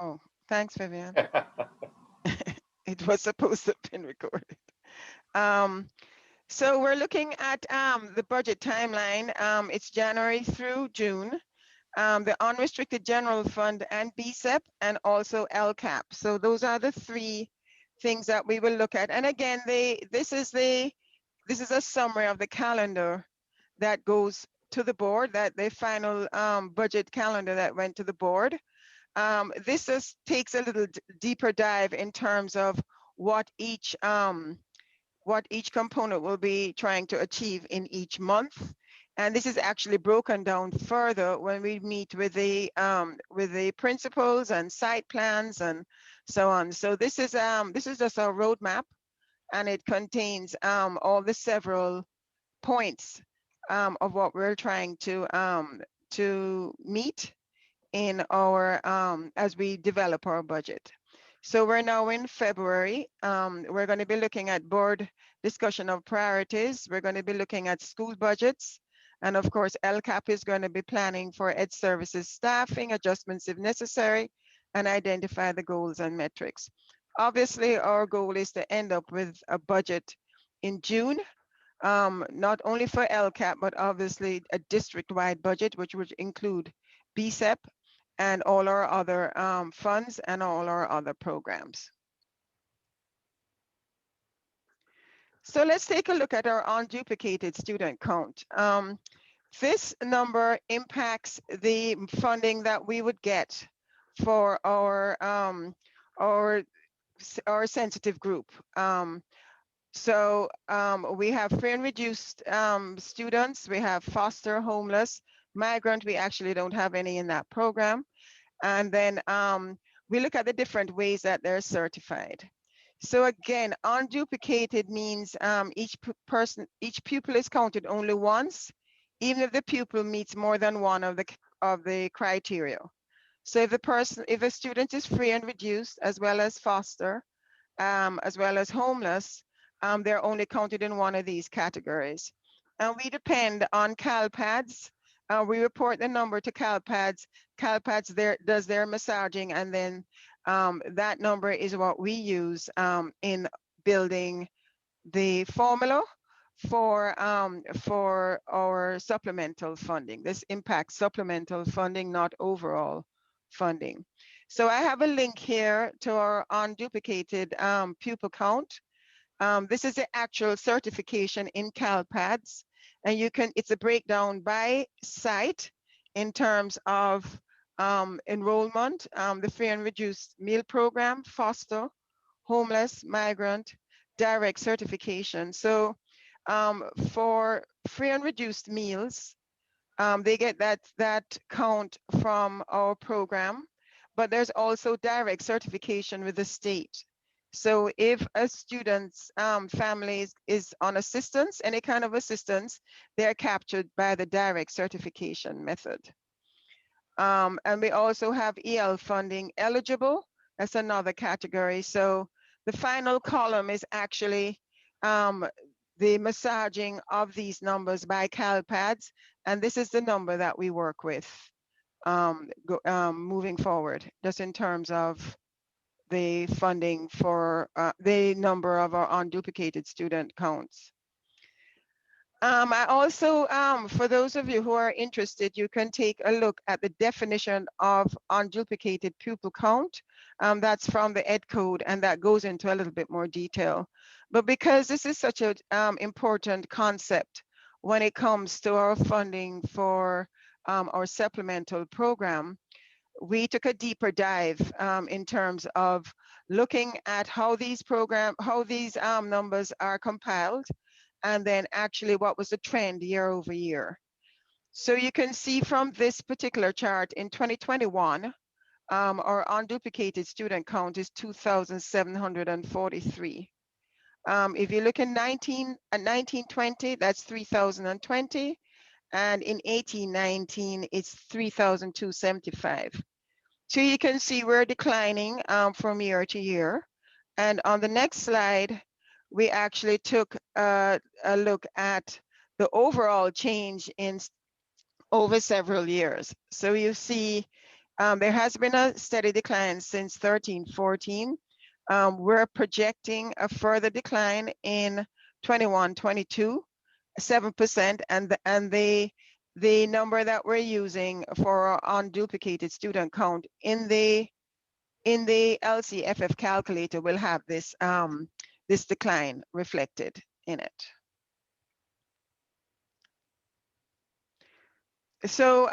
Oh, thanks, Vivian. It was supposed to have been recorded. Um, so we're looking at the budget timeline. It's January through June. The unrestricted general fund and BSEP, and also LCAP. So those are the three things that we will look at. And again, this is a summary of the calendar that goes to the board, that the final budget calendar that went to the board. This just takes a little deeper dive in terms of what each component will be trying to achieve in each month. And this is actually broken down further when we meet with the principals and site plans and so on. So this is just a roadmap, and it contains all the several points of what we're trying to meet in our as we develop our budget. So we're now in February. We're going to be looking at board discussion of priorities. We're going to be looking at school budgets. And of course, LCAP is going to be planning for ed services staffing adjustments if necessary, and identify the goals and metrics. Obviously, our goal is to end up with a budget in June, not only for LCAP, but obviously a district-wide budget, which would include BSEP and all our other funds and all our other programs. So let's take a look at our unduplicated student count. This number impacts the funding that we would get for our sensitive group. We have free and reduced students, we have foster, homeless, migrant. We actually don't have any in that program. And then we look at the different ways that they're certified. So again, unduplicated means each pupil is counted only once, even if the pupil meets more than one of the criteria. So if a student is free and reduced, as well as foster, as well as homeless, they're only counted in one of these categories. And we depend on CalPADS. We report the number to CalPADS. CalPADS does their massaging, and then that number is what we use in building the formula for our supplemental funding. This impacts supplemental funding, not overall funding. So I have a link here to our unduplicated pupil count. This is the actual certification in CalPADS, and it's a breakdown by site in terms of enrollment, the free and reduced meal program, foster, homeless, migrant, direct certification. So for free and reduced meals, they get that count from our program, but there's also direct certification with the state. So if a student's family is on assistance, any kind of assistance, they're captured by the direct certification method. And we also have EL funding eligible. That's another category. So the final column is actually the massaging of these numbers by CalPADS, and this is the number that we work with moving forward, just in terms of the funding for the number of our unduplicated student counts. I also, for those of you who are interested, you can take a look at the definition of unduplicated pupil count. That's from the Ed Code, and that goes into a little bit more detail. But because this is such an important concept when it comes to our funding for our supplemental program, we took a deeper dive in terms of looking at how these numbers are compiled, and then actually what was the trend year over year. So you can see from this particular chart in 2021, our unduplicated student count is 2,743. If you look in 1920, that's 3,020. And in 1819, it's 3,275. So you can see we're declining from year to year. And on the next slide, we actually took a look at the overall change in over several years. So you see, there has been a steady decline since 13-14. We're projecting a further decline in 21-22, 7%, and the number that we're using for our unduplicated student count in the LCFF calculator will have this this decline reflected in it. So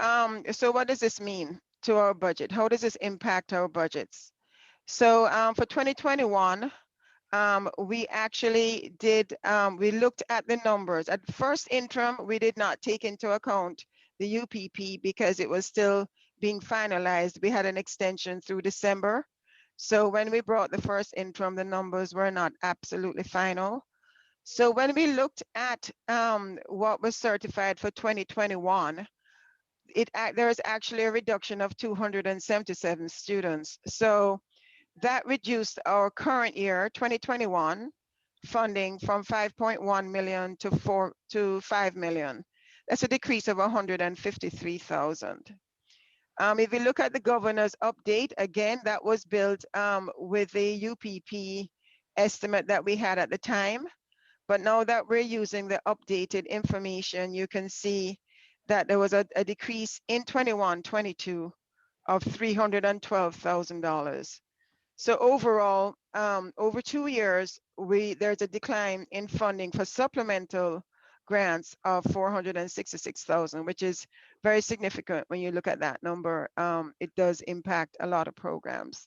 so what does this mean to our budget? How does this impact our budgets? So for 2021, we actually did, we looked at the numbers. At first interim, we did not take into account the UPP because it was still being finalized. We had an extension through December. So when we brought the first interim, the numbers were not absolutely final. So when we looked at what was certified for 2021, there is actually a reduction of 277 students. So that reduced our current year 2021 funding from 5.1 million to 5 million. That's a decrease of 153,000. If you look at the governor's update, again, that was built with the UPP estimate that we had at the time. But now that we're using the updated information, you can see that there was a decrease in 21-22 of $312,000. So overall, over 2 years, there's a decline in funding for supplemental grants of 466,000, which is very significant when you look at that number. It does impact a lot of programs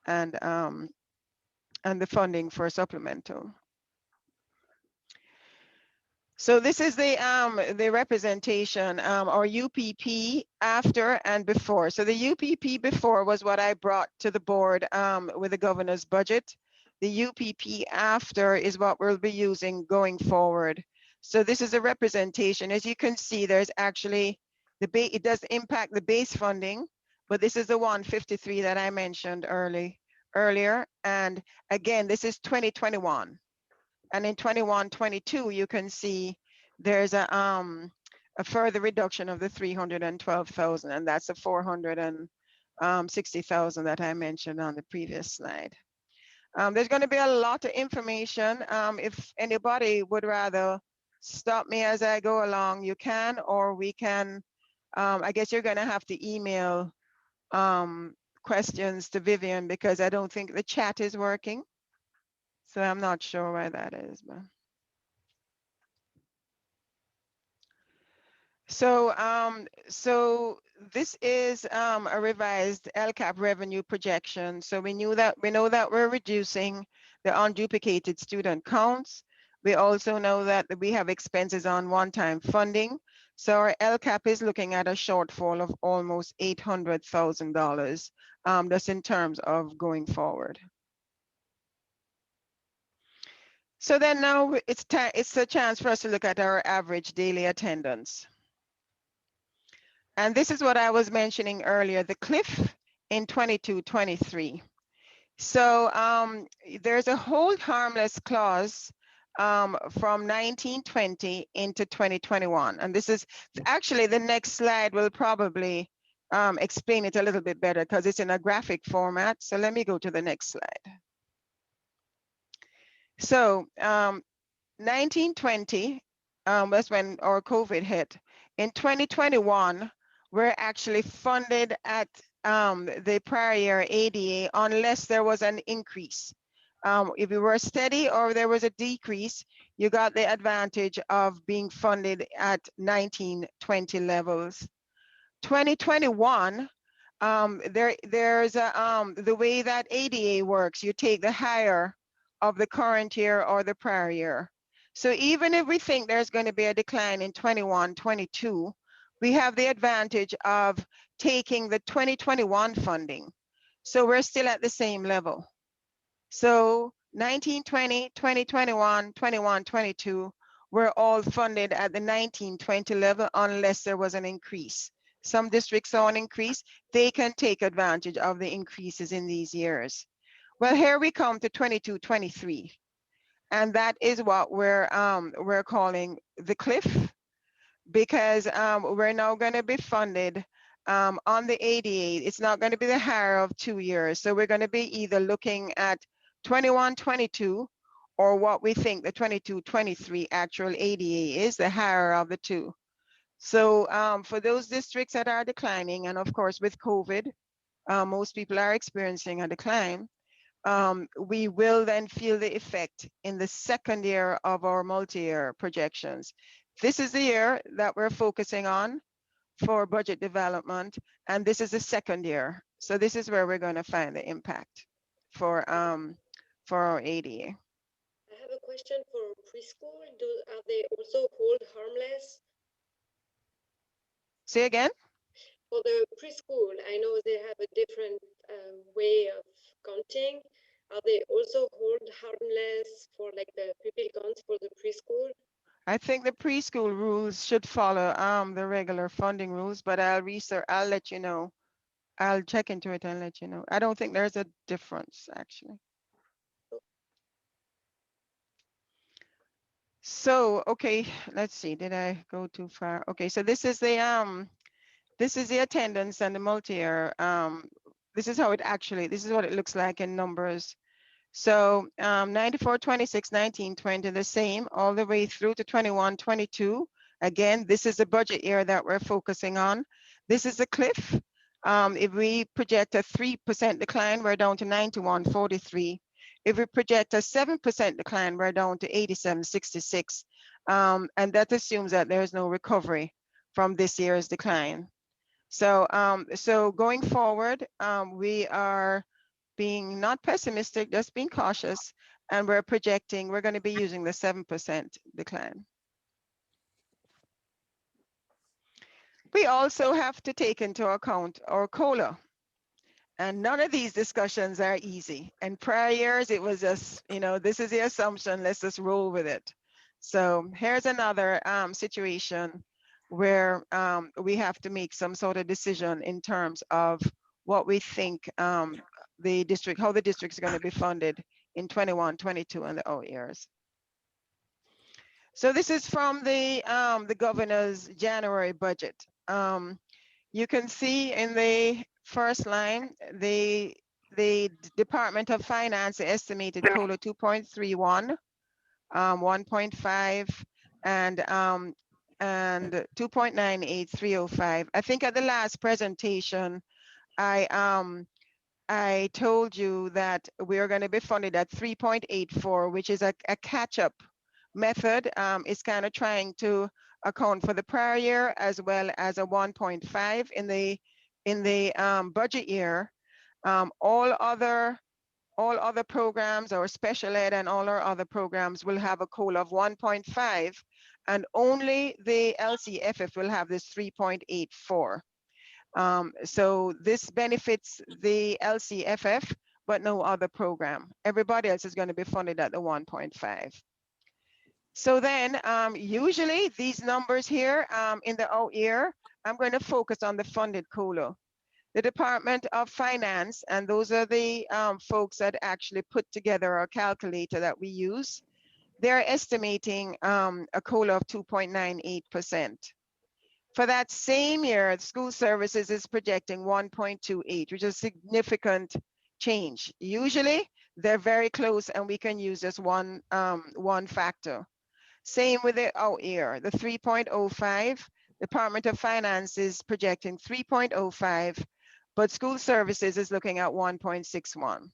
and the funding for supplemental. So this is the representation, or UPP after and before. So the UPP before was what I brought to the board with the governor's budget. The UPP after is what we'll be using going forward. So this is a representation. As you can see, there's actually, it does impact the base funding, but this is the 153 that I mentioned earlier. And again, this is 2021. And in 21-22, you can see there's a further reduction of the 312,000, and that's a 460,000 that I mentioned on the previous slide. There's going to be a lot of information. If anybody would rather stop me as I go along, you can, or we can, I guess you're going to have to email questions to Vivian because I don't think the chat is working. So I'm not sure why that is. But. So this is a revised LCAP revenue projection. So we know that we're reducing the unduplicated student counts. We also know that we have expenses on one-time funding. So our LCAP is looking at a shortfall of almost $800,000, just in terms of going forward. So then now it's a chance for us to look at our average daily attendance. And this is what I was mentioning earlier, the cliff in 22-23. So there's a hold harmless clause from 1920 into 2021. And this is actually the next slide will probably explain it a little bit better because it's in a graphic format. So let me go to the next slide. So 1920 was when our COVID hit. In 2021, we're actually funded at the prior year ADA unless there was an increase. If we were steady or there was a decrease, you got the advantage of being funded at 1920 levels. 2021, there's the way that ADA works, you take the higher of the current year or the prior year. So even if we think there's going to be a decline in 21-22, we have the advantage of taking the 2021 funding. So we're still at the same level. So 1920, 2021, 21-22, we're all funded at the 1920 level unless there was an increase. Some districts saw an increase, they can take advantage of the increases in these years. Well, here we come to 22-23. And that is what we're calling the cliff, because we're now going to be funded on the ADA. It's not going to be the higher of 2 years. So we're going to be either looking at 21-22 or what we think the 22-23 actual ADA is, the higher of the two. So for those districts that are declining, and of course with COVID, most people are experiencing a decline, we will then feel the effect in the second year of our multi-year projections. This is the year that we're focusing on for budget development, and this is the second year. So this is where we're going to find the impact for our ADA. I have a question for preschool. Are they also hold harmless? Say again? For the preschool, I know they have a different way of counting. Are they also hold harmless for like the pupil counts for the preschool? I think the preschool rules should follow the regular funding rules, but I'll research, I'll let you know. I'll check into it and let you know. I don't think there's a difference actually. So, okay, let's see, did I go too far? Okay, so this is the attendance and the multi-year. This is how it actually, this is what it looks like in numbers. So 94, 26, 19, 20, the same all the way through to 21, 22. Again, this is the budget year that we're focusing on. This is the cliff. If we project a 3% decline, we're down to 91.43. If we project a 7% decline, we're down to 87.66. And that assumes that there's no recovery from this year's decline. So, so going forward, we are being not pessimistic, just being cautious, and we're projecting we're going to be using the 7% decline. We also have to take into account our COLA. And none of these discussions are easy. And prior years, it was just, you know, this is the assumption, let's just roll with it. So here's another situation where we have to make some sort of decision in terms of what we think the district, how the district is going to be funded in 21, 22 and the out years. So this is from the governor's January budget. You can see in the first line, the Department of Finance estimated COLA 2.31, 1.5, and 2.98305. I think at the last presentation, I told you that we are going to be funded at 3.84, which is a catch-up method. It's kind of trying to account for the prior year as well as a 1.5 in the budget year. All other programs, or special ed and all our other programs, will have a COLA of 1.5, and only the LCFF will have this 3.84. So this benefits the LCFF, but no other program. Everybody else is going to be funded at the 1.5. So then usually these numbers here in the out year, I'm going to focus on the funded COLA. The Department of Finance, and those are the folks that actually put together our calculator that we use, they're estimating a COLA of 2.98%. For that same year, school services is projecting 1.28, which is a significant change. Usually they're very close and we can use just one factor. Same with the out year, the 3.05, Department of Finance is projecting 3.05, but school services is looking at 1.61.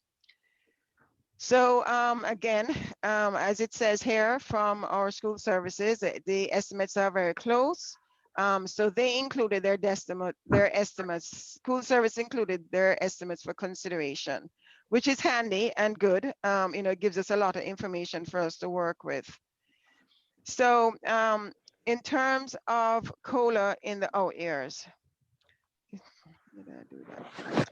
So again, as it says here from our school services, the estimates are very close. So they included their estimates, school service included their estimates for consideration, which is handy and good. You know, it gives us a lot of information for us to work with. So in terms of COLA in the out years, did I do that?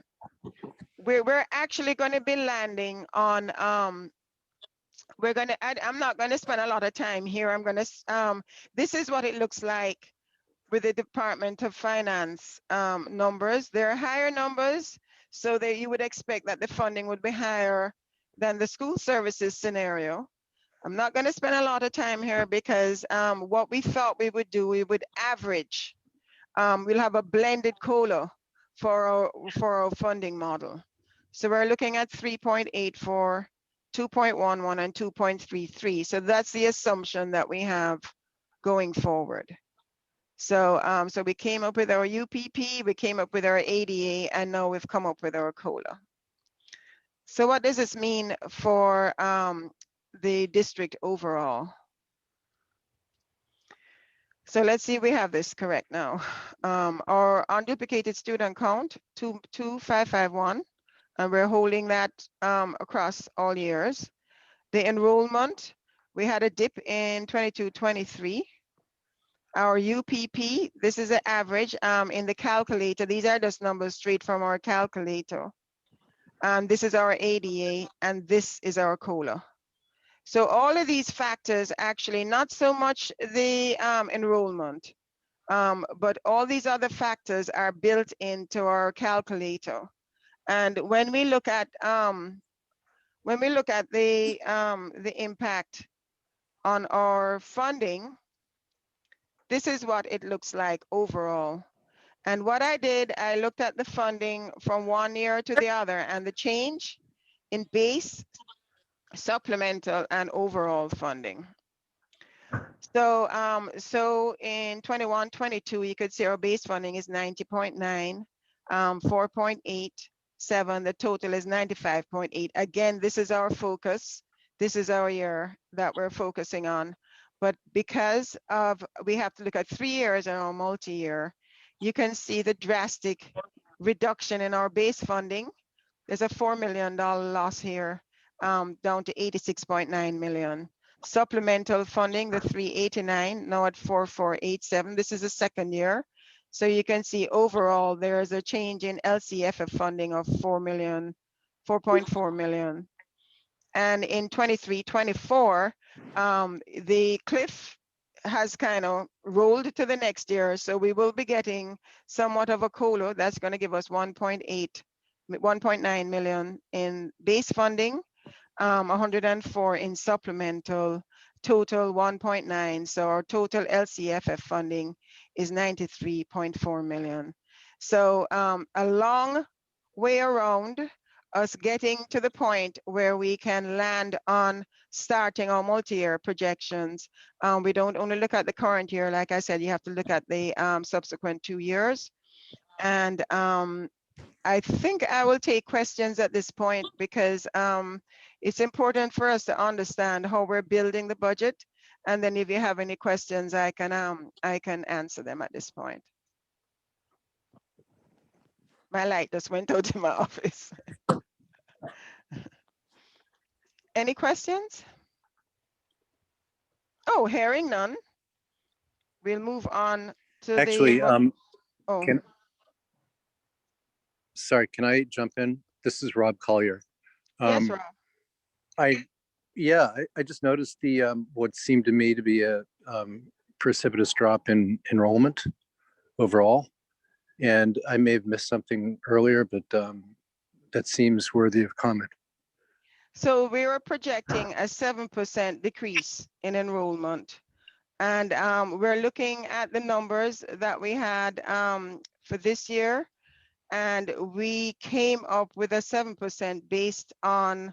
We're actually going to be landing on, I'm not going to spend a lot of time here. I'm going to, this is what it looks like with the Department of Finance numbers. There are higher numbers, so that you would expect that the funding would be higher than the school services scenario. I'm not going to spend a lot of time here because what we thought we would do, we would average. We'll have a blended COLA for our funding model. So we're looking at 3.84, 2.11, and 2.33. So that's the assumption that we have going forward. So, so we came up with our UPP, we came up with our ADA, and now we've come up with our COLA. So what does this mean for the district overall? So let's see if we have this correct now. Our unduplicated student count, 22551, and we're holding that across all years. The enrollment, we had a dip in 22-23. Our UPP, this is an average in the calculator. These are just numbers straight from our calculator. This is our ADA, and this is our COLA. So all of these factors, actually, not so much the enrollment, but all these other factors are built into our calculator. And when we look at the impact on our funding, this is what it looks like overall. And what I did, I looked at the funding from one year to the other, and the change in base, supplemental, and overall funding. So, so in 21-22, you could see our base funding is 90.9, 4.87. The total is 95.8. Again, this is our focus. This is our year that we're focusing on. But because of, we have to look at 3 years in our multi-year, you can see the drastic reduction in our base funding. There's a $4 million loss here, down to 86.9 million. Supplemental funding, the 389, now at 4487. This is the second year. So you can see overall, there's a change in LCFF funding of 4.4 million. And in 23-24, the cliff has kind of rolled to the next year. So we will be getting somewhat of a COLA that's going to give us 1.9 million in base funding, 104 in supplemental, total 1.9. So our total LCFF funding is 93.4 million. So a long way around us getting to the point where we can land on starting our multi-year projections. We don't only look at the current year. Like I said, you have to look at the subsequent 2 years. And I think I will take questions at this point because it's important for us to understand how we're building the budget. And then if you have any questions, I can answer them at this point. My light just went out in my office. Any questions? Oh, hearing none. We'll move on to actually, the. Sorry, can I jump in? This is Rob Collier. Yes, Rob. I just noticed the what seemed to me to be a precipitous drop in enrollment overall, and I may have missed something earlier, but that seems worthy of comment. So we were projecting a 7% decrease in enrollment. And we're looking at the numbers that we had for this year. And we came up with a 7% based on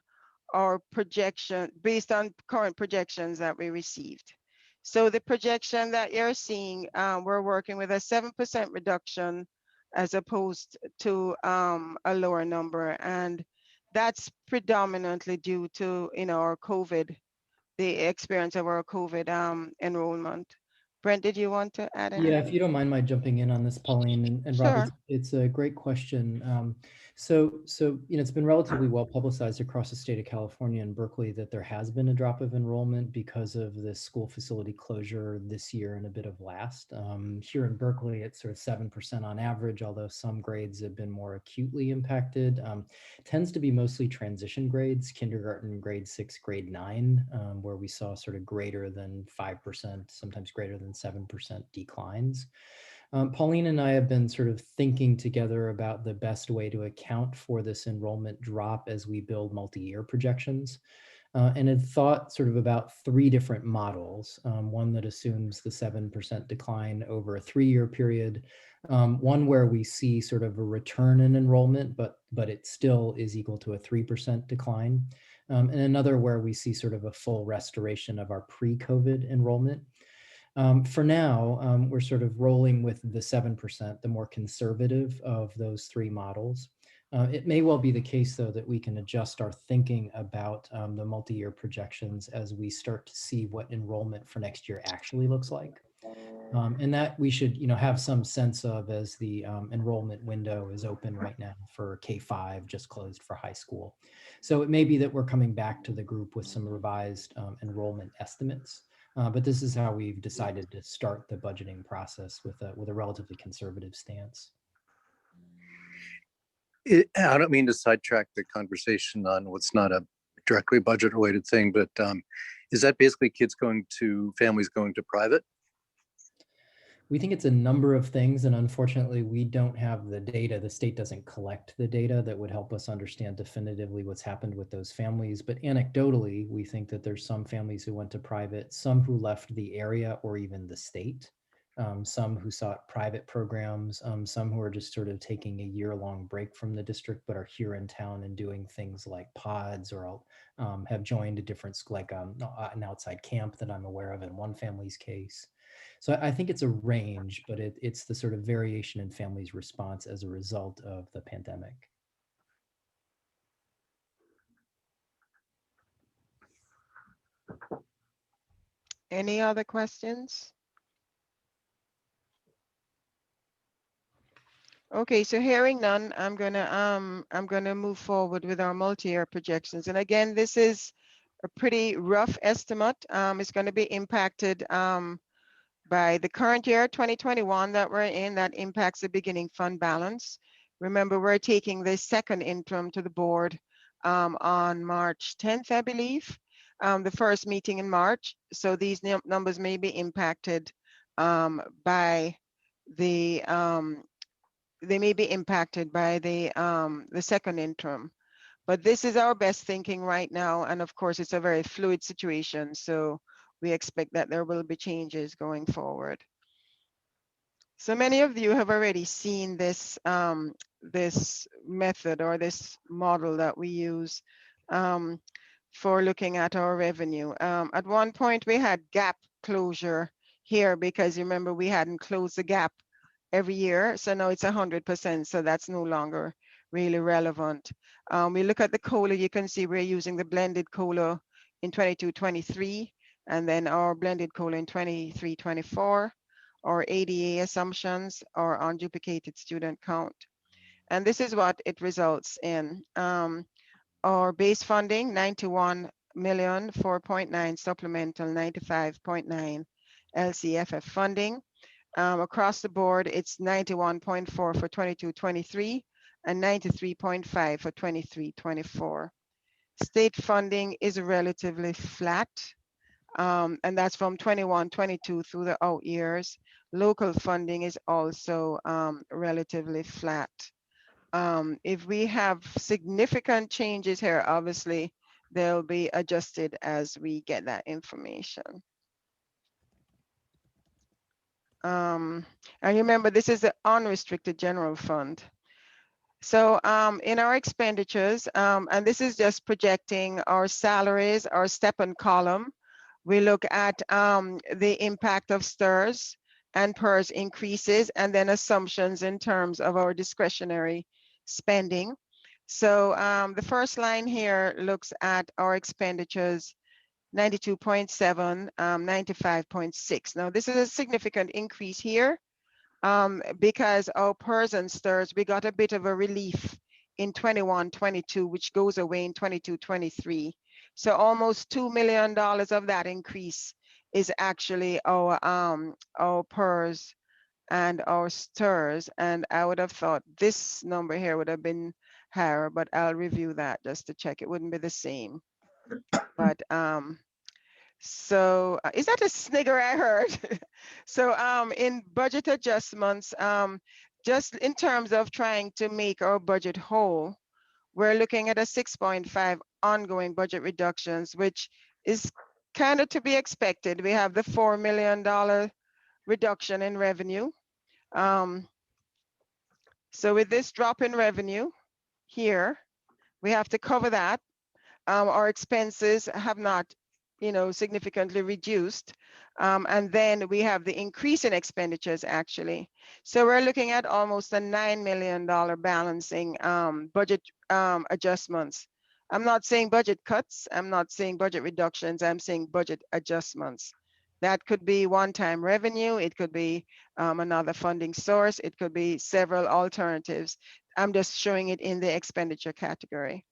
our projection, based on current projections that we received. So the projection that you're seeing, we're working with a 7% reduction as opposed to a lower number. And that's predominantly due to, our COVID, the experience of our COVID enrollment. Brent, did you want to add anything? Yeah, if you don't mind my jumping in on this, Pauline, and Sure. Rob, it's a great question. So it's been relatively well publicized across the state of California and Berkeley that there has been a drop of enrollment because of the school facility closure this year and a bit of last. Here in Berkeley, it's sort of 7% on average, although some grades have been more acutely impacted. Tends to be mostly transition grades, kindergarten, grade 6, grade 9, where we saw sort of greater than 5%, sometimes greater than 7% declines. Pauline and I have been sort of thinking together about the best way to account for this enrollment drop as we build multi-year projections. and had thought sort of about 3 different models. One that assumes the 7% decline over a 3-year period, one where we see sort of a return in enrollment, but it still is equal to a 3% decline, and another where we see sort of a full restoration of our pre-COVID enrollment. For now, we're sort of rolling with the 7%, the more conservative of those 3 models. It may well be the case, though, that we can adjust our thinking about the multi-year projections as we start to see what enrollment for next year actually looks like. And that we should, have some sense of as the enrollment window is open right now for K-5, just closed for high school. So it may be that we're coming back to the group with some revised enrollment estimates. But this is how we've decided to start the budgeting process with a relatively conservative stance. I don't mean to sidetrack the conversation on what's not a directly budget related thing, but is that basically families going to private? We think it's a number of things, and unfortunately, we don't have the data. The state doesn't collect the data that would help us understand definitively what's happened with those families. But anecdotally, we think that there's some families who went to private, some who left the area or even the state, some who sought private programs, some who are just sort of taking a year-long break from the district, but are here in town and doing things like pods, or have joined a different school, like an outside camp that I'm aware of in one family's case. So I think it's a range, but it's the sort of variation in families' response as a result of the pandemic. Any other questions? Okay, so hearing none, I'm gonna move forward with our multi-year projections. And again, this is a pretty rough estimate. It's going to be impacted by the current year, 2021, that we're in, that impacts the beginning fund balance. Remember, we're taking the second interim to the board on March 10th, I believe, the first meeting in March. So these numbers may be impacted by the the second interim. But this is our best thinking right now. And of course, it's a very fluid situation. So we expect that there will be changes going forward. So many of you have already seen this, this method or this model that we use for looking at our revenue. At one point, we had gap closure here because remember, we hadn't closed the gap every year. So now it's 100%. So that's no longer really relevant. We look at the COLA, you can see we're using the blended COLA in 22-23, and then our blended COLA in 23-24, or ADA assumptions, or unduplicated student count. And this is what it results in. Our base funding, 91 million, 4.9 supplemental, 95.9 LCFF funding. Across the board, it's 91.4 for 22-23 and 93.5 for 23-24. State funding is relatively flat, and that's from 21-22 through the out years. Local funding is also relatively flat. If we have significant changes here, obviously, they'll be adjusted as we get that information. And remember, this is the unrestricted general fund. So in our expenditures, and this is just projecting our salaries, our stipend column, we look at the impact of STRS and PERS increases, and then assumptions in terms of our discretionary spending. So the first line here looks at our expenditures, 92.7, 95.6. Now, this is a significant increase here. Because our PERS and STRS, we got a bit of a relief in 21-22, which goes away in 22-23. So almost $2 million of that increase is actually our PERS and our STRS. And I would have thought this number here would have been higher, but I'll review that just to check. It wouldn't be the same. But so is that a snigger I heard? So in budget adjustments, just in terms of trying to make our budget whole, we're looking at a 6.5 ongoing budget reductions, which is kind of to be expected. We have the $4 million reduction in revenue. So with this drop in revenue here, we have to cover that. Our expenses have not, significantly reduced. And then we have the increase in expenditures actually. So we're looking at almost a $9 million balancing budget adjustments. I'm not saying budget cuts. I'm not saying budget reductions. I'm saying budget adjustments. That could be one-time revenue. It could be another funding source. It could be several alternatives. I'm just showing it in the expenditure category.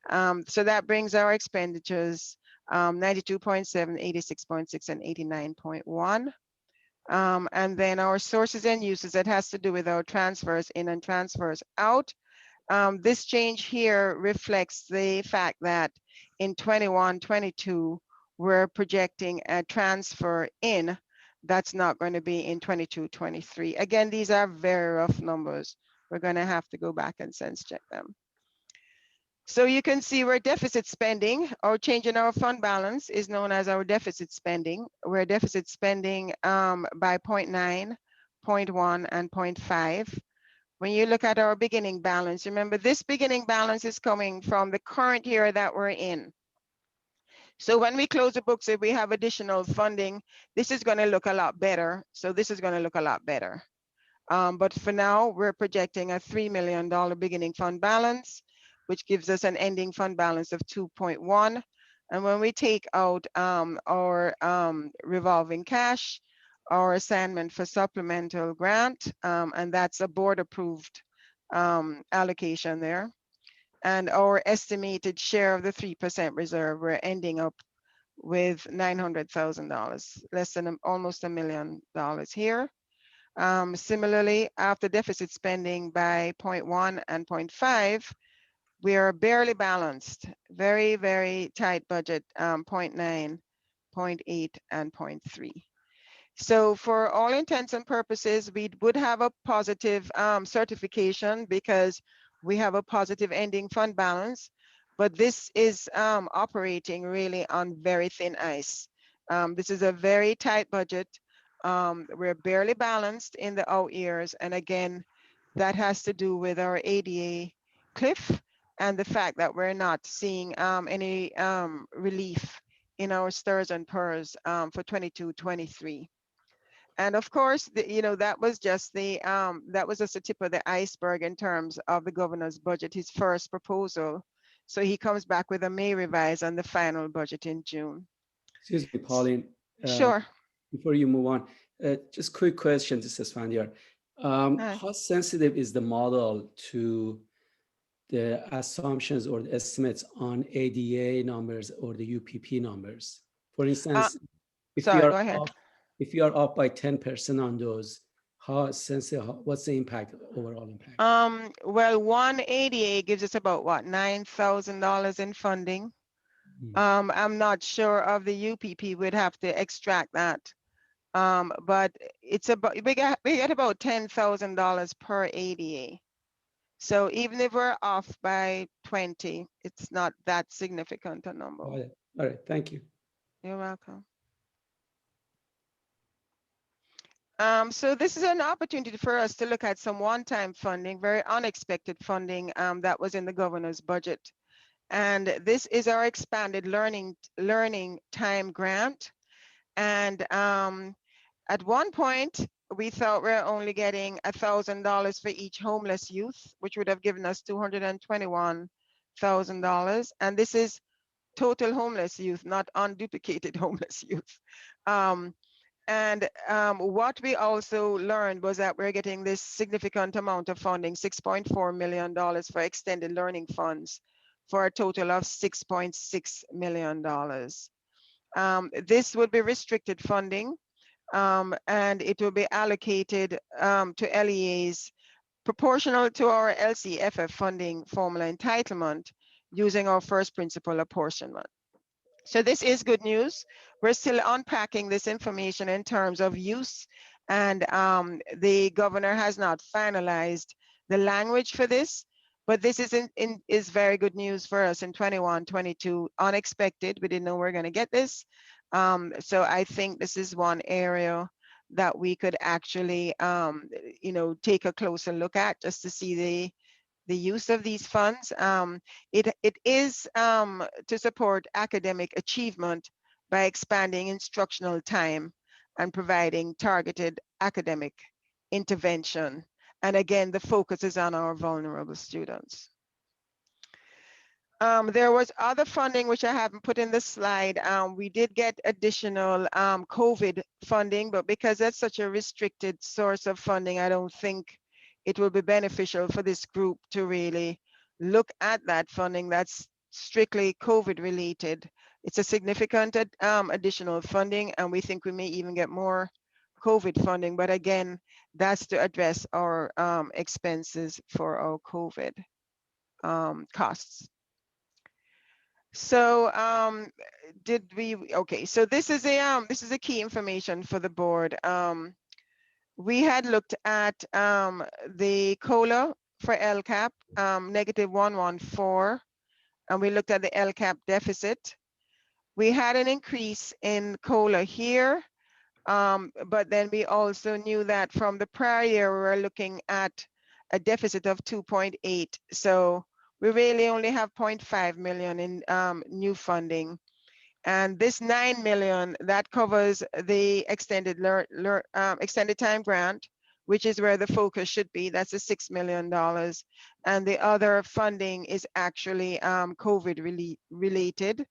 So that brings our expenditures 92.7, 86.6, and 89.1. And then our sources and uses, that has to do with our transfers in and transfers out. This change here reflects the fact that in 21-22, we're projecting a transfer in that's not going to be in 22-23. Again, these are very rough numbers. We're going to have to go back and sense check them. So you can see we're deficit spending. Our change in our fund balance is known as our deficit spending. We're deficit spending by 0.9, 0.1, and 0.5. When you look at our beginning balance, remember this beginning balance is coming from the current year that we're in. So when we close the books, if we have additional funding, this is going to look a lot better. So this is going to look a lot better. But for now, we're projecting a $3 million beginning fund balance, which gives us an ending fund balance of 2.1. And when we take out our revolving cash, our assignment for supplemental grant, and that's a board approved allocation there, and our estimated share of the 3% reserve, we're ending up with $900,000, less than almost $1 million here. Similarly, after deficit spending by 0.1 and 0.5, we are barely balanced, very, very tight budget, 0.9, 0.8, and 0.3. So for all intents and purposes, we would have a positive certification because we have a positive ending fund balance, but this is operating really on very thin ice. This is a very tight budget. We're barely balanced in the out years. And again, that has to do with our ADA cliff and the fact that we're not seeing any relief in our stirs and PERS for 22-23. And of course, that was just the tip of the iceberg in terms of the governor's budget, his first proposal. So he comes back with a May revise on the final budget in June. Excuse me, Pauline. Sure. Before you move on, just quick question to Sesfandiar. How sensitive is the model to the assumptions or the estimates on ADA numbers or the UPP numbers? For instance, if you are up by 10% on those, how sensitive? What's the impact, overall impact? Well, one ADA gives us about what, $9,000 in funding. I'm not sure of the UPP. We'd have to extract that. But it's about we get about $10,000 per ADA. So even if we're off by 20, it's not that significant a number. All right, thank you. You're welcome. So this is an opportunity for us to look at some one-time funding, very unexpected funding that was in the governor's budget. And this is our expanded learning time grant. And at one point, we thought we were only getting $1,000 for each homeless youth, which would have given us $221,000. And this is total homeless youth, not unduplicated homeless youth. And what we also learned was that we're getting this significant amount of funding, $6.4 million for extended learning funds for a total of $6.6 million. This would be restricted funding, and it will be allocated to LEAs proportional to our LCFF funding formula entitlement using our first principle apportionment. So this is good news. We're still unpacking this information in terms of use, and the governor has not finalized the language for this, But this is very good news for us in 21, 22, unexpected. We didn't know we were going to get this. So I think this is one area that we could actually, take a closer look at just to see the use of these funds. It is to support academic achievement by expanding instructional time and providing targeted academic intervention. And again, the focus is on our vulnerable students. There was other funding, which I haven't put in the slide. We did get additional COVID funding, but because that's such a restricted source of funding, I don't think it will be beneficial for this group to really look at that funding. That's strictly COVID related. It's a significant additional funding, and we think we may even get more COVID funding. But again, that's to address our expenses for our COVID costs. So okay, so this is a key information for the board. We had looked at the COLA for LCAP, -114, and we looked at the LCAP deficit. We had an increase in COLA here, but then we also knew that from the prior year, we were looking at a deficit of 2.8. So we really only have 0.5 million in new funding. And this 9 million, that covers the extended time grant, which is where the focus should be. That's a $6 million. And the other funding is actually COVID related.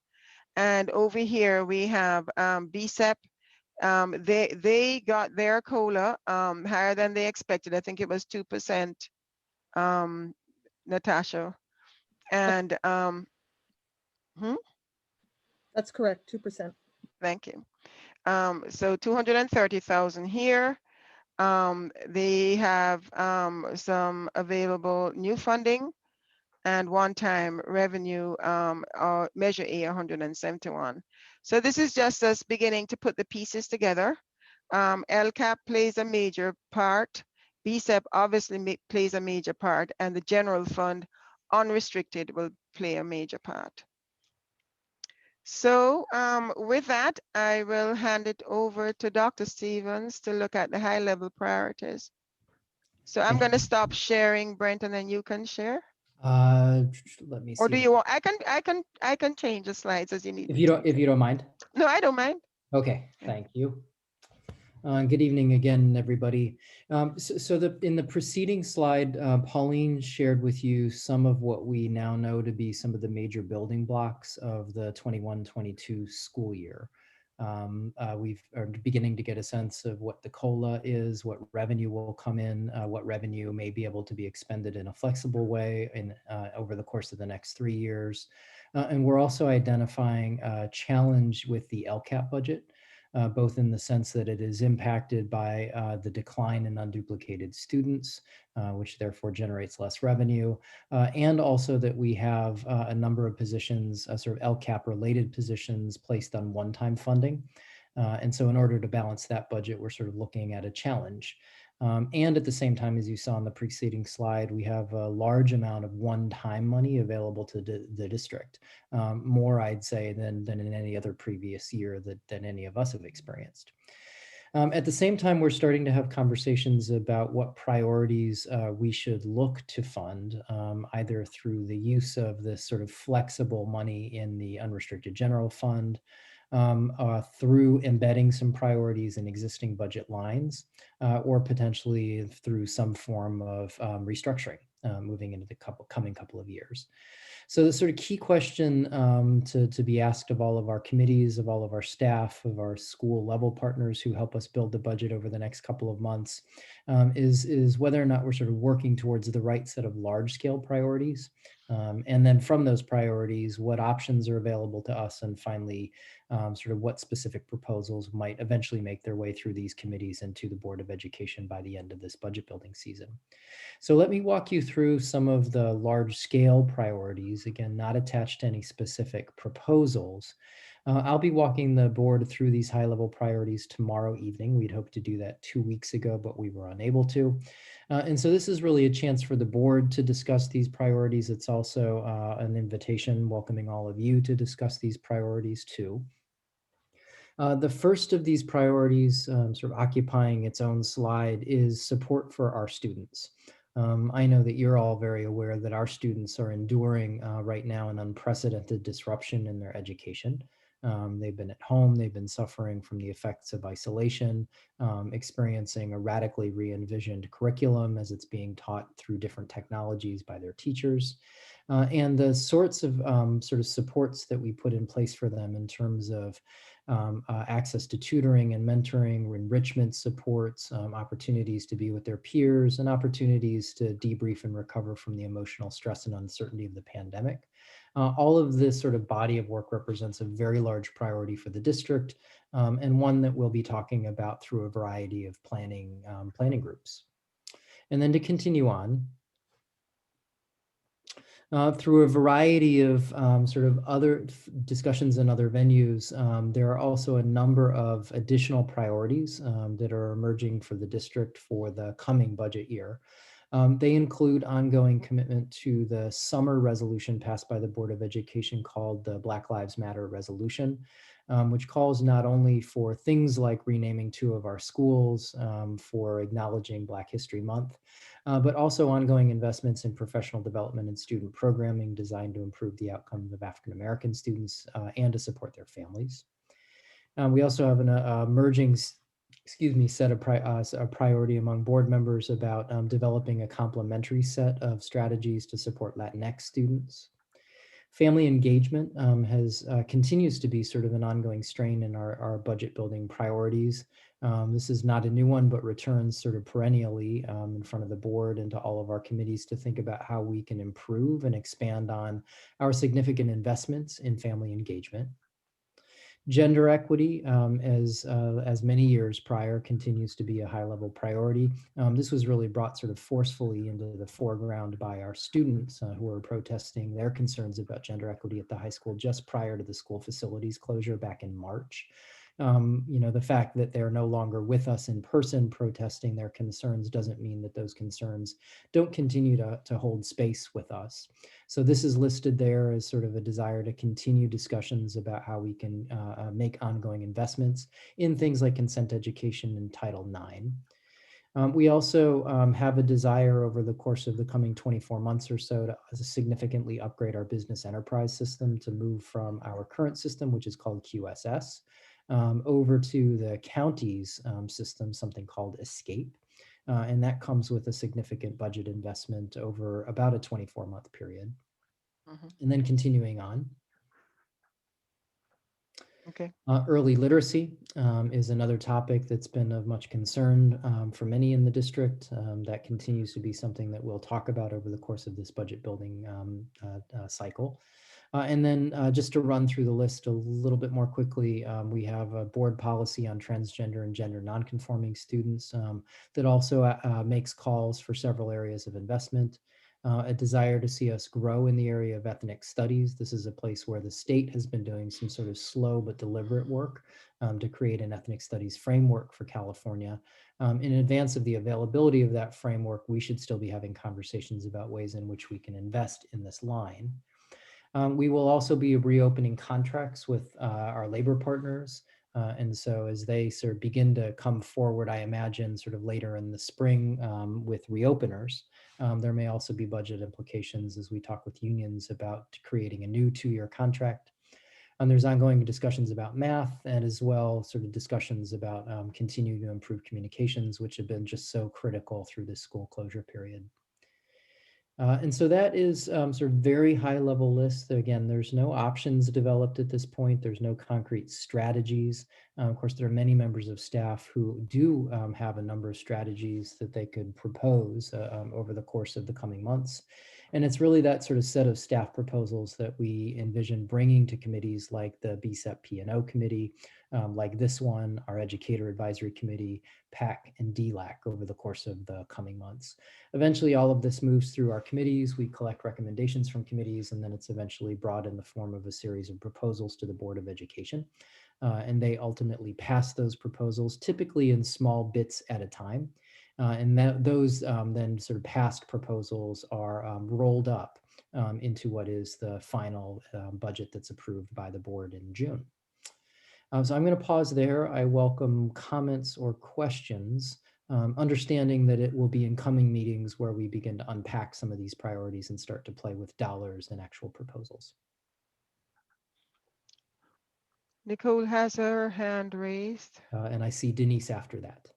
And over here we have BSEP. They got their COLA higher than they expected. I think it was 2%, Natasha. And That's correct, 2%. Thank you. So 230,000 here. They have some available new funding and one-time revenue, measure A 171. So this is just us beginning to put the pieces together. LCAP plays a major part. BSEP obviously plays a major part, and the general fund unrestricted will play a major part. So with that, I will hand it over to Dr. Stevens to look at the high-level priorities. So I'm going to stop sharing, Brent, and then you can share. Let me see. Or do you want? I can change the slides as you need. If you don't mind. No, I don't mind. Okay, thank you. Good evening again, everybody. In the preceding slide, Pauline shared with you some of what we now know to be some of the major building blocks of the 21-22 school year. We are beginning to get a sense of what the COLA is, what revenue will come in, what revenue may be able to be expended in a flexible way over the course of the next 3 years. And we're also identifying a challenge with the LCAP budget. Both in the sense that it is impacted by the decline in unduplicated students, which therefore generates less revenue, and also that we have a number of positions, sort of LCAP related positions placed on one-time funding. And so in order to balance that budget, we're sort of looking at a challenge. And at the same time, as you saw in the preceding slide, we have a large amount of one-time money available to the district, more I'd say than in any other previous year than any of us have experienced. At the same time, we're starting to have conversations about what priorities we should look to fund, either through the use of this sort of flexible money in the unrestricted general fund, through embedding some priorities in existing budget lines, or potentially through some form of restructuring moving into the coming couple of years. So the sort of key question to be asked of all of our committees, of all of our staff, of our school level partners who help us build the budget over the next couple of months is whether or not we're sort of working towards the right set of large scale priorities. And then from those priorities, what options are available to us, and finally, sort of what specific proposals might eventually make their way through these committees and to the Board of Education by the end of this budget building season. So let me walk you through some of the large scale priorities, again, not attached to any specific proposals, I'll be walking the board through these high-level priorities tomorrow evening. We'd hoped to do that 2 weeks ago, but we were unable to. And so this is really a chance for the board to discuss these priorities. It's also an invitation welcoming all of you to discuss these priorities too. The first of these priorities, sort of occupying its own slide, is support for our students. I know that you're all very aware that our students are enduring right now an unprecedented disruption in their education. They've been at home, they've been suffering from the effects of isolation, experiencing a radically re-envisioned curriculum as it's being taught through different technologies by their teachers. And the sorts of sort of supports that we put in place for them in terms of access to tutoring and mentoring, enrichment supports, opportunities to be with their peers, and opportunities to debrief and recover from the emotional stress and uncertainty of the pandemic. All of this sort of body of work represents a very large priority for the district, and one that we'll be talking about through a variety of planning groups. And then to continue on, through a variety of sort of other discussions in other venues, there are also a number of additional priorities that are emerging for the district for the coming budget year. They include ongoing commitment to the summer resolution passed by the Board of Education called the Black Lives Matter Resolution, which calls not only for things like renaming 2 of our schools, for acknowledging Black History Month, but also ongoing investments in professional development and student programming designed to improve the outcomes of African American students and to support their families. We also have an emerging set of a priority among board members about developing a complementary set of strategies to support Latinx students. Family engagement continues to be sort of an ongoing strain in our budget building priorities. This is not a new one, but returns sort of perennially in front of the board and to all of our committees to think about how we can improve and expand on our significant investments in family engagement. Gender equity, as many years prior, continues to be a high-level priority. This was really brought sort of forcefully into the foreground by our students who were protesting their concerns about gender equity at the high school just prior to the school facilities closure back in March. The fact that they're no longer with us in person protesting their concerns doesn't mean that those concerns don't continue to hold space with us. So this is listed there as sort of a desire to continue discussions about how we can make ongoing investments in things like consent education and Title IX. We also have a desire over the course of the coming 24 months or so to significantly upgrade our business enterprise system to move from our current system, which is called QSS, over to the county's system, something called Escape. And that comes with a significant budget investment over about a 24-month period. And then continuing on. Okay. Early literacy is another topic that's been of much concern for many in the district. That continues to be something that we'll talk about over the course of this budget building cycle. And then just to run through the list a little bit more quickly, we have a board policy on transgender and gender nonconforming students that also makes calls for several areas of investment. A desire to see us grow in the area of ethnic studies. This is a place where the state has been doing some sort of slow but deliberate work to create an ethnic studies framework for California. In advance of the availability of that framework, we should still be having conversations about ways in which we can invest in this line. We will also be reopening contracts with our labor partners. And so as they sort of begin to come forward, I imagine sort of later in the spring with reopeners, there may also be budget implications as we talk with unions about creating a new 2-year contract. And there's ongoing discussions about math and as well sort of discussions about continuing to improve communications, which have been just so critical through this school closure period. And so that is sort of very high level list. Again, there's no options developed at this point. There's no concrete strategies. Of course, there are many members of staff who do have a number of strategies that they could propose over the course of the coming months. And it's really that sort of set of staff proposals that we envision bringing to committees like the BSEP P&O committee, like this one, our Educator Advisory Committee, PAC, and DLAC over the course of the coming months. Eventually, all of this moves through our committees. We collect recommendations from committees, and then it's eventually brought in the form of a series of proposals to the Board of Education. And they ultimately pass those proposals, typically in small bits at a time. And those then sort of past proposals are rolled up into what is the final budget that's approved by the board in June. So I'm going to pause there. I welcome comments or questions, understanding that it will be in coming meetings where we begin to unpack some of these priorities and start to play with dollars and actual proposals. Nicole has her hand raised. And I see Denise after that.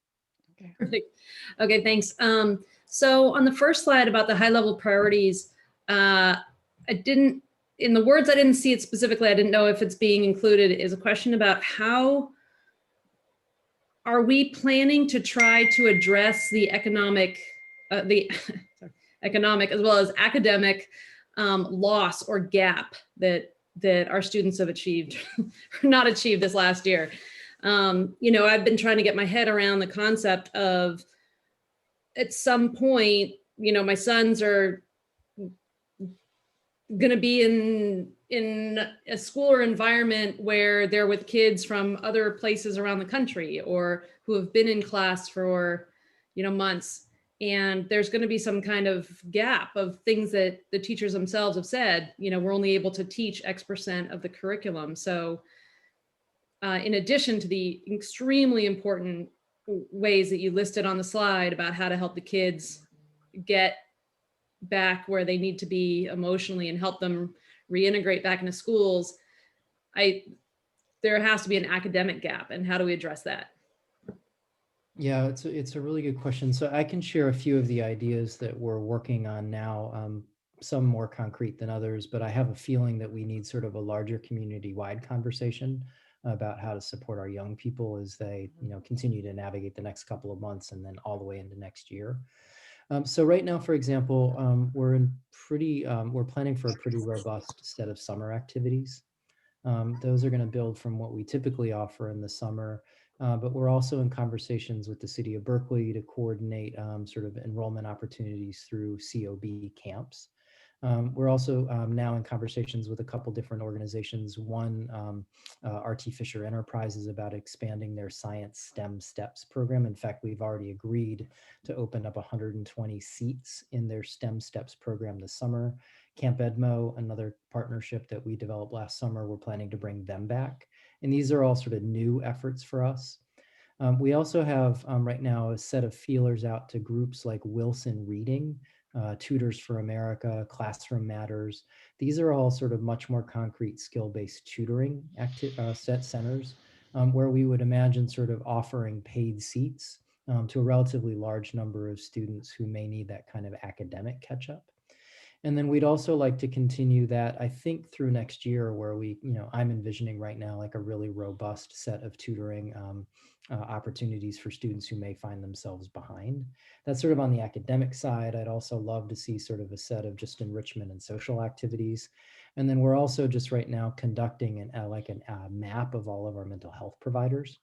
Okay. Perfect. Okay, thanks. So on the first slide about the HighLevel priorities, I didn't, in the words, I didn't see it specifically. I didn't know if it's being included, is a question about how are we planning to try to address the economic economic as well as academic loss or gap that our students have achieved or not achieved this last year. You know, I've been trying to get my head around the concept of at some point, you know, my sons are going to be in a school or environment where they're with kids from other places around the country or who have been in class for, you know, months. And there's going to be some kind of gap of things that the teachers themselves have said, you know, we're only able to teach X% of the curriculum. So in addition to the extremely important ways that you listed on the slide about how to help the kids get back where they need to be emotionally and help them reintegrate back into schools, there has to be an academic gap. And how do we address that? Yeah, it's a really good question. So I can share a few of the ideas that we're working on now, some more concrete than others, but I have a feeling that we need sort of a larger community-wide conversation about how to support our young people as they, you know, continue to navigate the next couple of months and then all the way into next year. So right now, for example, we're planning for a pretty robust set of summer activities. Those are going to build from what we typically offer in the summer, but we're also in conversations with the city of Berkeley to coordinate sort of enrollment opportunities through COB camps. We're also now in conversations with a couple different organizations. One, RT Fisher Enterprises, about expanding their Science STEM Steps program. In fact, we've already agreed to open up 120 seats in their STEM Steps program this summer. Camp Edmo, another partnership that we developed last summer, we're planning to bring them back. And these are all sort of new efforts for us. We also have right now a set of feelers out to groups like Wilson Reading, Tutors for America, Classroom Matters. These are all sort of much more concrete skill-based tutoring centers where we would imagine sort of offering paid seats to a relatively large number of students who may need that kind of academic catch-up. And then we'd also like to continue that, I think, through next year, where we, you know, I'm envisioning right now like a really robust set of tutoring opportunities for students who may find themselves behind. That's sort of on the academic side. I'd also love to see sort of a set of just enrichment and social activities. And then we're also just right now conducting a map of all of our mental health providers,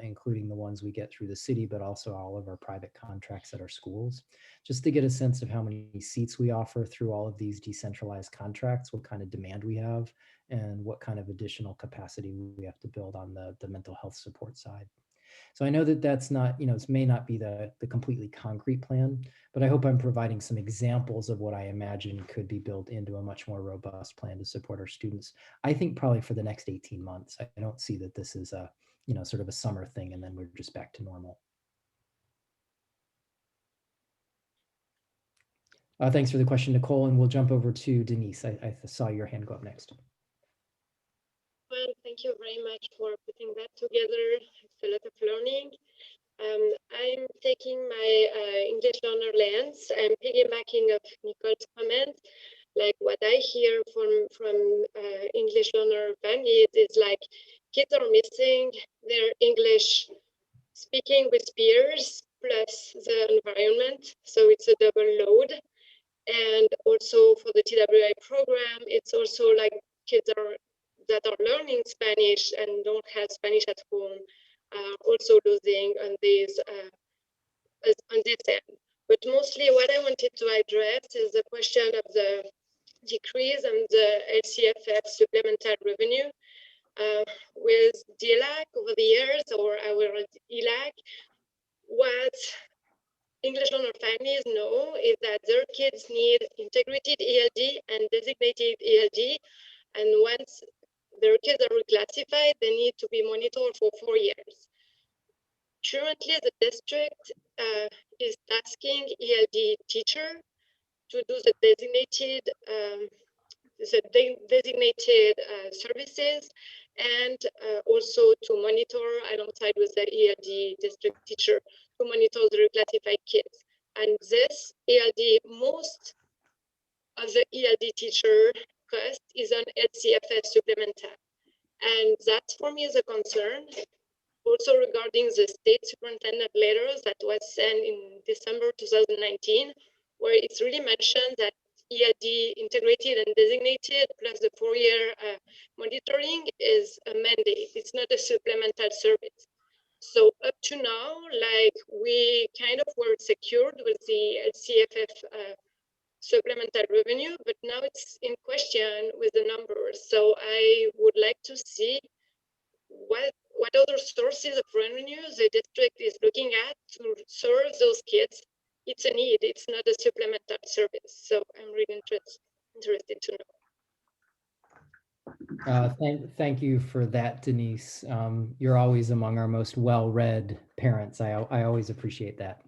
including the ones we get through the city, but also all of our private contracts at our schools, just to get a sense of how many seats we offer through all of these decentralized contracts, what kind of demand we have, and what kind of additional capacity we have to build on the mental health support side. So I know that that's not, you know, it may not be the completely concrete plan, but I hope I'm providing some examples of what I imagine could be built into a much more robust plan to support our students. I think probably for the next 18 months. I don't see that this is a, you know, sort of a summer thing and then we're just back to normal. Thanks for the question, Nicole, and we'll jump over to Denise. I saw your hand go up next. Well, thank you very much for putting that together. It's a lot of learning. I'm taking my English learner lens. I'm piggybacking of Nicole's comment. Like what I hear from English learner families is like kids are missing their English speaking with peers plus the environment. So it's a double load. And also for the TWI program, it's also like kids that are learning Spanish and don't have Spanish at home are also losing on this end. But mostly what I wanted to address is the question of the decrease in the LCFF supplemental revenue. With DLAC over the years, or our ELAC, what English learner families know is that their kids need integrated ELD and designated ELD, and once their kids are reclassified, they need to be monitored for 4 years. Currently, the district is tasking ELD teacher to do the designated services, and also to monitor alongside with the ELD district teacher to monitor the reclassified kids. And this ELD, most of the ELD teacher cost is on LCFS supplemental. And that for me is a concern. Also regarding the state superintendent letters that was sent in December 2019, where it's really mentioned that ELD integrated and designated plus the 4-year monitoring is a mandate. It's not a supplemental service. So up to now, like we kind of were secured with the LCFF supplemental revenue, but now it's in question with the numbers. So I would like to see what other sources of revenue the district is looking at to serve those kids. It's a need, it's not a supplemental service. So I'm really interested to know. Thank you for that, Denise. You're always among our most well-read parents. I always appreciate that.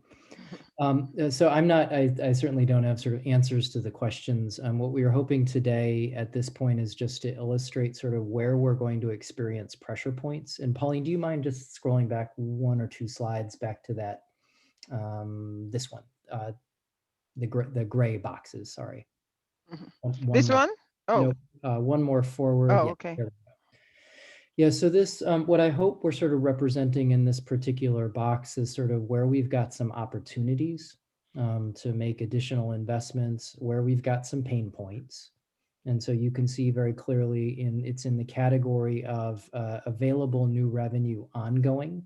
So I certainly don't have sort of answers to the questions. What we are hoping today at this point is just to illustrate sort of where we're going to experience pressure points. And Pauline, do you mind just scrolling back 1 or 2 slides back to that, this one, the gray boxes, sorry. This one? Oh. No, one more forward. Oh, yeah, okay. Yeah, so this, what I hope we're sort of representing in this particular box is sort of where we've got some opportunities to make additional investments, where we've got some pain points. And so you can see very clearly it's in the category of available new revenue ongoing,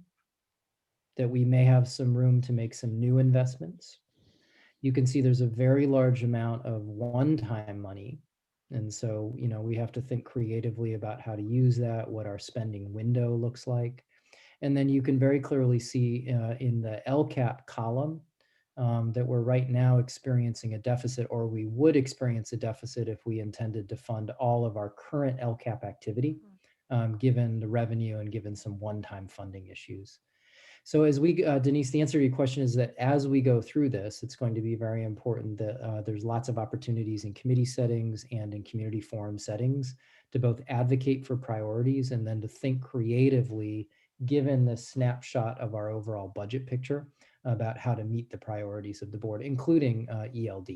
that we may have some room to make some new investments. You can see there's a very large amount of one-time money. And so, you know, we have to think creatively about how to use that, what our spending window looks like. And then you can very clearly see in the LCAP column that we're right now experiencing a deficit, or we would experience a deficit if we intended to fund all of our current LCAP activity, given the revenue and given some one-time funding issues. So as we, Denise, the answer to your question is that as we go through this, it's going to be very important that there's lots of opportunities in committee settings and in community forum settings to both advocate for priorities and then to think creatively, given the snapshot of our overall budget picture, about how to meet the priorities of the board, including ELD.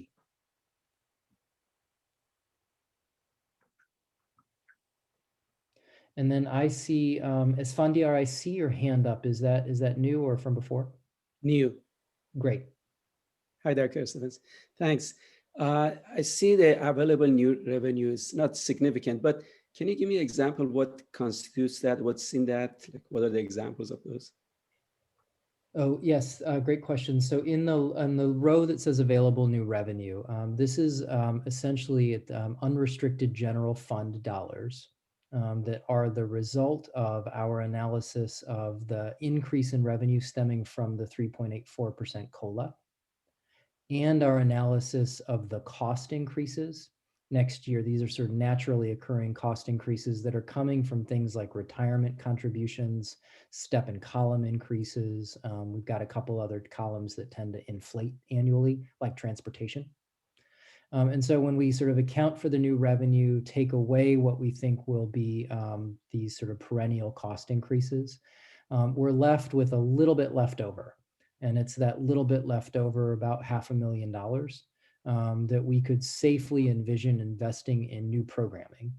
And then I see, Esfandiar, I see your hand up. Is that new or from before? New. Great. Hi there, Kirsten. Thanks. I see the available new revenue is not significant, but can you give me an example of what constitutes that? What's in that? Like, what are the examples of those? Oh, yes, great question. So in the row that says available new revenue, this is essentially unrestricted general fund dollars that are the result of our analysis of the increase in revenue stemming from the 3.84% COLA and our analysis of the cost increases next year. These are sort of naturally occurring cost increases that are coming from things like retirement contributions, step and column increases. We've got a couple other columns that tend to inflate annually, like transportation. And so when we sort of account for the new revenue, take away what we think will be these sort of perennial cost increases, we're left with a little bit left over. And it's that little bit left over, about $500,000, that we could safely envision investing in new programming.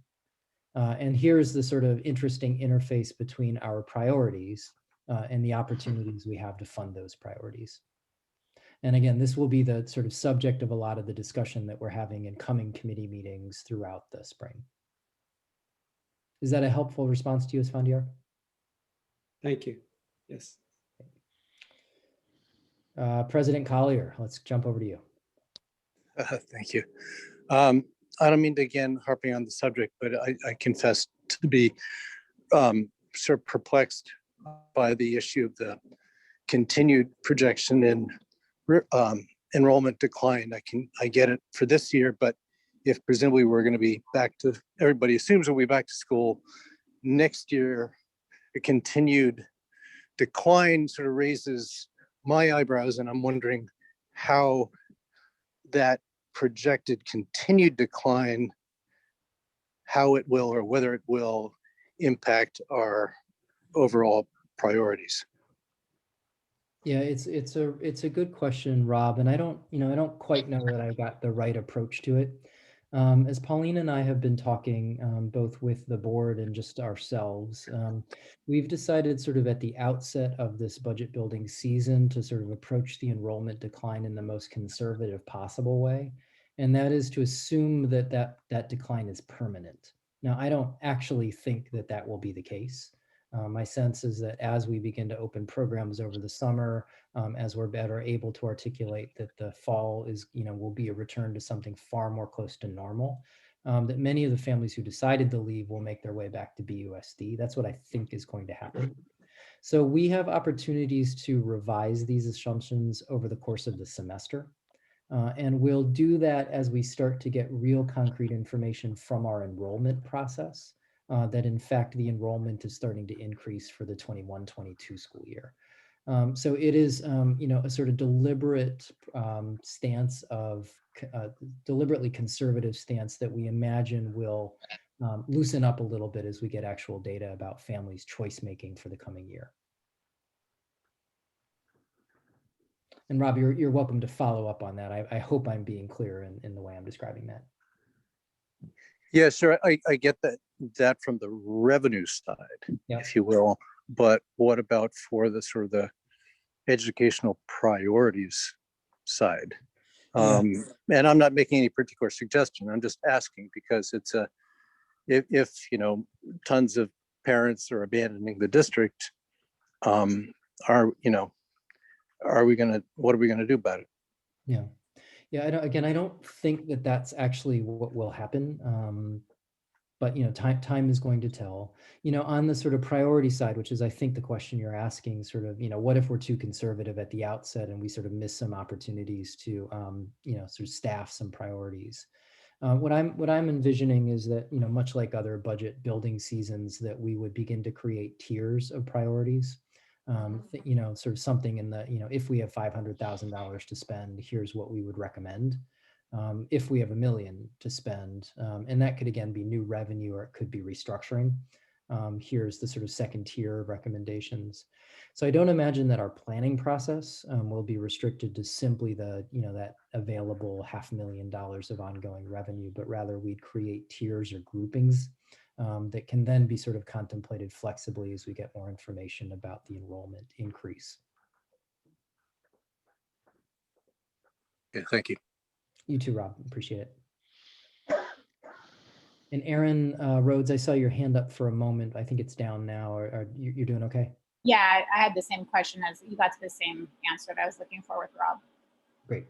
And here's the sort of interesting interface between our priorities and the opportunities we have to fund those priorities. And again, this will be the sort of subject of a lot of the discussion that we're having in coming committee meetings throughout the spring. Is that a helpful response to you, Esfandiar? Thank you. Yes. President Collier, let's jump over to you. Thank you. I don't mean to again harping on the subject, but I confess to be sort of perplexed by the issue of the continued projection in enrollment decline. I get it for this year, but if presumably we're going to be back to, everybody assumes we'll be back to school next year, a continued decline sort of raises my eyebrows, and I'm wondering how that projected continued decline, how it will or whether it will impact our overall priorities. Yeah, it's a good question, Rob, and I don't quite know that I got the right approach to it. As Pauline and I have been talking both with the board and just ourselves, we've decided sort of at the outset of this budget building season to sort of approach the enrollment decline in the most conservative possible way. And that is to assume that that decline is permanent. Now, I don't actually think that that will be the case. My sense is that as we begin to open programs over the summer, as we're better able to articulate that the fall is, will be a return to something far more close to normal, that many of the families who decided to leave will make their way back to BUSD. That's what I think is going to happen. So we have opportunities to revise these assumptions over the course of the semester. And we'll do that as we start to get real concrete information from our enrollment process. That in fact, the enrollment is starting to increase for the 21-22 school year. So it is, a sort of deliberate stance of, deliberately conservative stance that we imagine will loosen up a little bit as we get actual data about families' choice making for the coming year. And Rob, you're welcome to follow up on that. I hope I'm being clear in the way I'm describing that. Yeah, sure. I get that from the revenue side, Yep. if you will. But what about for the sort of the educational priorities side? And I'm not making any particular suggestion. I'm just asking because it's if tons of parents are abandoning the district, what are we gonna do about it? Yeah. Yeah, I don't think that that's actually what will happen. But time is going to tell. On the sort of priority side, which is I think the question you're asking, sort of, what if we're too conservative at the outset and we sort of miss some opportunities to, sort of staff some priorities. What I'm envisioning is that, much like other budget building seasons, that we would begin to create tiers of priorities. Sort of something in the, if we have $500,000 to spend, here's what we would recommend. If we have $1 million to spend, and that could again be new revenue or it could be restructuring. Here's the sort of second tier of recommendations. So I don't imagine that our planning process will be restricted to simply the, that available $500,000 of ongoing revenue, but rather we'd create tiers or groupings that can then be sort of contemplated flexibly as we get more information about the enrollment increase. Okay, thank you. You too, Rob. Appreciate it. And Aaron Rhodes, I saw your hand up for a moment. I think it's down now. Or you're doing okay? Yeah, I had the same question as you got to the same answer that I was looking for with Rob. Great.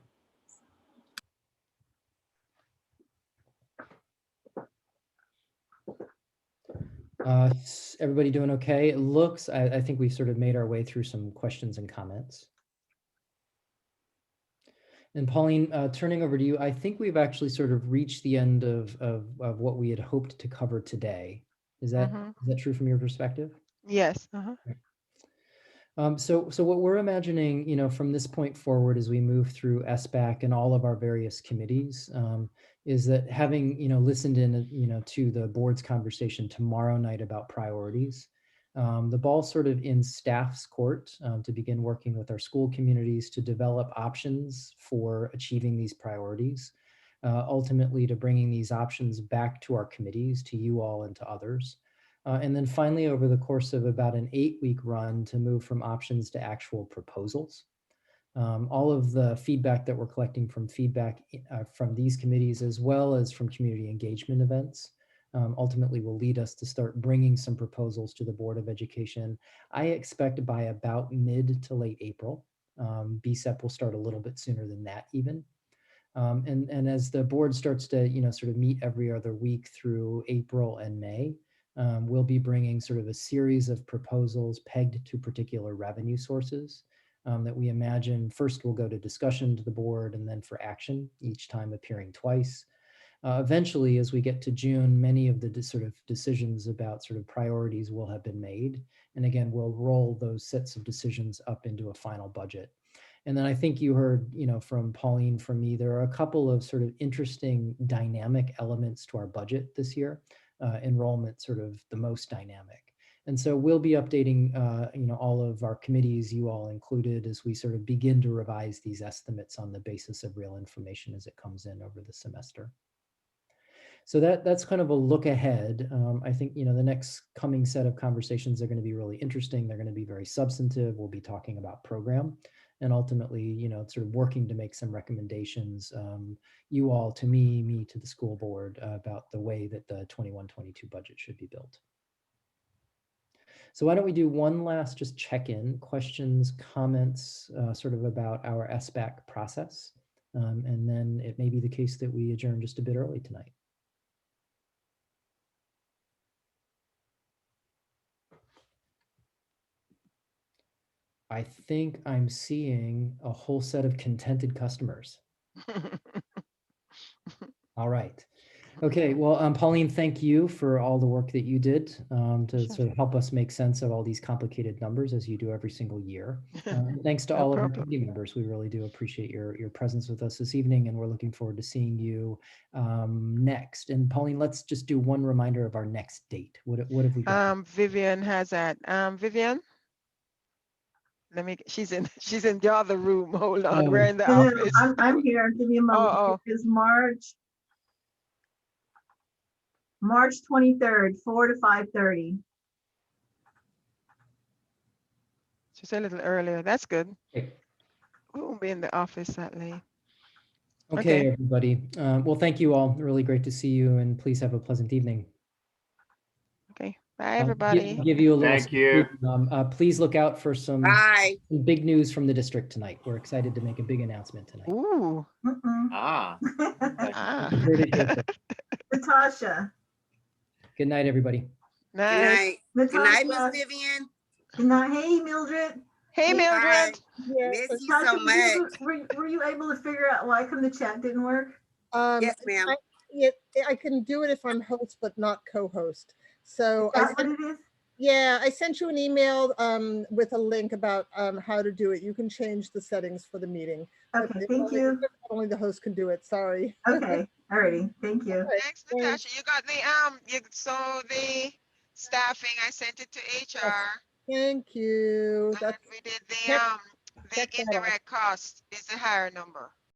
Everybody doing okay? It looks, I think we've sort of made our way through some questions and comments. And Pauline, turning over to you, I think we've actually sort of reached the end of what we had hoped to cover today. Is that true from your perspective? Yes. So what we're imagining, from this point forward, as we move through SBAC and all of our various committees, is that having, listened in, to the board's conversation tomorrow night about priorities, the ball's sort of in staff's court to begin working with our school communities to develop options for achieving these priorities, ultimately to bringing these options back to our committees, to you all and to others. And then finally, over the course of about an 8-week run, to move from options to actual proposals. All of the feedback that we're collecting from from these committees, as well as from community engagement events, ultimately will lead us to start bringing some proposals to the Board of Education. I expect by about mid to late April. BSEP will start a little bit sooner than that even. And as the board starts to, sort of meet every other week through April and May, we'll be bringing sort of a series of proposals pegged to particular revenue sources that we imagine first will go to discussion to the board and then for action, each time appearing twice. Eventually, as we get to June, many of the sort of decisions about sort of priorities will have been made. And again, we'll roll those sets of decisions up into a final budget. And then I think you heard, from Pauline, from me, there are a couple of sort of interesting dynamic elements to our budget this year. Enrollment sort of the most dynamic. And so we'll be updating, all of our committees, you all included, as we sort of begin to revise these estimates on the basis of real information as it comes in over the semester. So that's kind of a look ahead. I think, the next coming set of conversations are going to be really interesting. They're going to be very substantive. We'll be talking about program and ultimately, sort of working to make some recommendations, you all to me to the school board about the way that the 21-22 budget should be built. So why don't we do one last just check-in, questions, comments, sort of about our SBAC process. And then it may be the case that we adjourn just a bit early tonight. I think I'm seeing a whole set of contented customers. All right. Okay, well, Pauline, thank you for all the work that you did to sort of help us make sense of all these complicated numbers as you do every single year. Thanks to all of our committee members. We really do appreciate your presence with us this evening, and we're looking forward to seeing you next. And Pauline, let's just do one reminder of our next date. What have we got? Vivian has that. Vivian? She's in the other room. Hold on, we're in the office. I'm here. Give me a moment. It is March 23rd, 4 to 5:30. Just a little earlier. That's good. We won't be in the office that late. Okay, everybody. Well, thank you all. Really great to see you, and please have a pleasant evening. Okay. Bye, everybody. Give you a little. Thank you. Please look out for some big news from the district tonight. We're excited to make a big announcement tonight. Ooh. Natasha. Good night, everybody. Night. Good night, Miss Vivian. Good night. Hey, Mildred. Hey, Mildred. Miss you so much. Were you able to figure out why come the chat didn't work? Yes, ma'am. I can do it if I'm host, but not co-host. So What it is? yeah, I sent you an email with a link about how to do it. You can change the settings for the meeting. Okay, thank you. Only the host can do it. Sorry. Okay, alrighty. Thank you. Thanks, Natasha. You got the staffing. I sent it to HR. Thank you. And we did the indirect cost is the higher number.